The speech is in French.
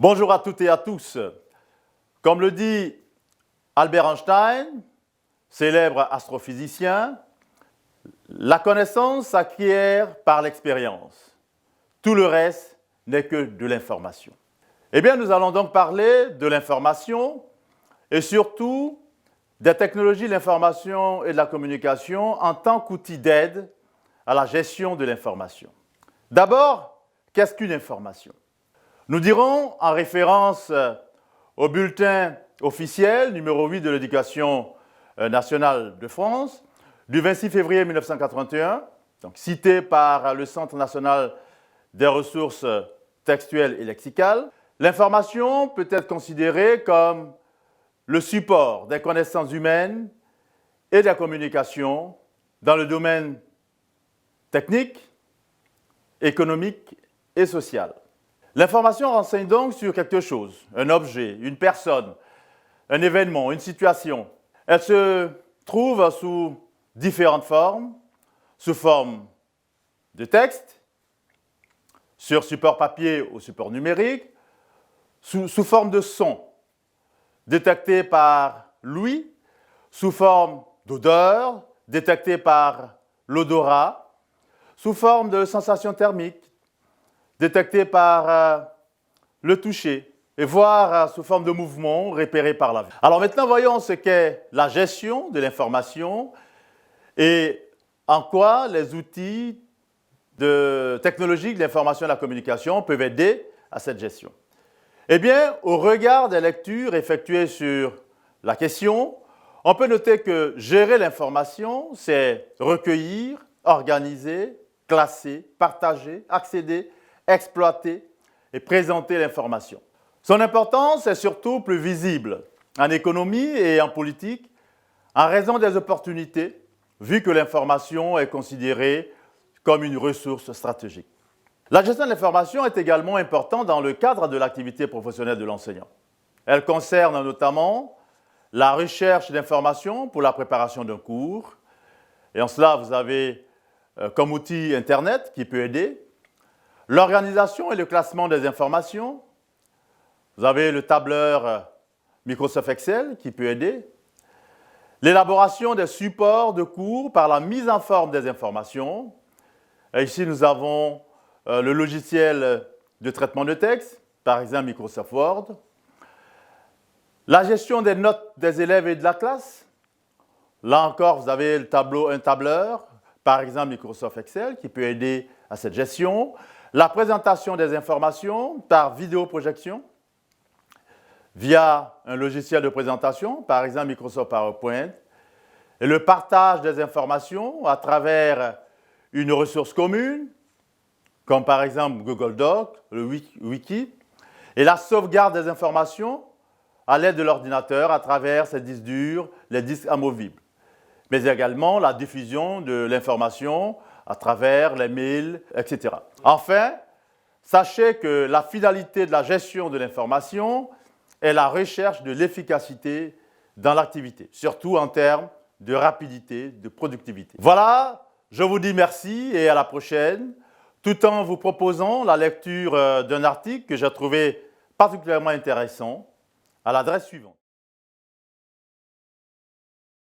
Bonjour à toutes et à tous. Comme le dit Albert Einstein, célèbre astrophysicien, la connaissance s'acquiert par l'expérience. Tout le reste n'est que de l'information. Eh bien, nous allons donc parler de l'information et surtout des technologies de l'information et de la communication en tant qu'outil d'aide à la gestion de l'information. D'abord, qu'est-ce qu'une information? Nous dirons, en référence au bulletin officiel numéro 8 de l'Éducation nationale de France, du 26 février 1981, donc cité par le Centre national des ressources textuelles et lexicales, l'information peut être considérée comme le support des connaissances humaines et de la communication dans le domaine technique, économique et social. L'information renseigne donc sur quelque chose, un objet, une personne, un événement, une situation. Elle se trouve sous différentes formes, sous forme de texte, sur support papier ou support numérique, sous forme de son, détecté par l'ouïe, sous forme d'odeur, détecté par l'odorat, sous forme de sensation thermique, détecté par le toucher, et voire sous forme de mouvement repéré par la vue. Alors maintenant, voyons ce qu'est la gestion de l'information et en quoi les outils technologiques de l'information et de la communication peuvent aider à cette gestion. Eh bien, au regard des lectures effectuées sur la question, on peut noter que gérer l'information, c'est recueillir, organiser, classer, partager, accéder, exploiter et présenter l'information. Son importance est surtout plus visible en économie et en politique en raison des opportunités, vu que l'information est considérée comme une ressource stratégique. La gestion de l'information est également importante dans le cadre de l'activité professionnelle de l'enseignant. Elle concerne notamment la recherche d'informations pour la préparation d'un cours. Et en cela, vous avez comme outil Internet qui peut aider. L'organisation et le classement des informations. Vous avez le tableur Microsoft Excel qui peut aider. L'élaboration des supports de cours par la mise en forme des informations. Et ici, nous avons le logiciel de traitement de texte, par exemple Microsoft Word. La gestion des notes des élèves et de la classe. Là encore, vous avez un tableur, par exemple Microsoft Excel, qui peut aider à cette gestion. La présentation des informations par vidéoprojection via un logiciel de présentation, par exemple Microsoft PowerPoint. Et le partage des informations à travers une ressource commune, comme par exemple Google Docs, le Wiki, et la sauvegarde des informations à l'aide de l'ordinateur à travers ses disques durs, les disques amovibles, mais également la diffusion de l'information à travers les mails, etc. Enfin, sachez que la finalité de la gestion de l'information est la recherche de l'efficacité dans l'activité, surtout en termes de rapidité, de productivité. Voilà, je vous dis merci et à la prochaine, tout en vous proposant la lecture d'un article que j'ai trouvé particulièrement intéressant à l'adresse suivante.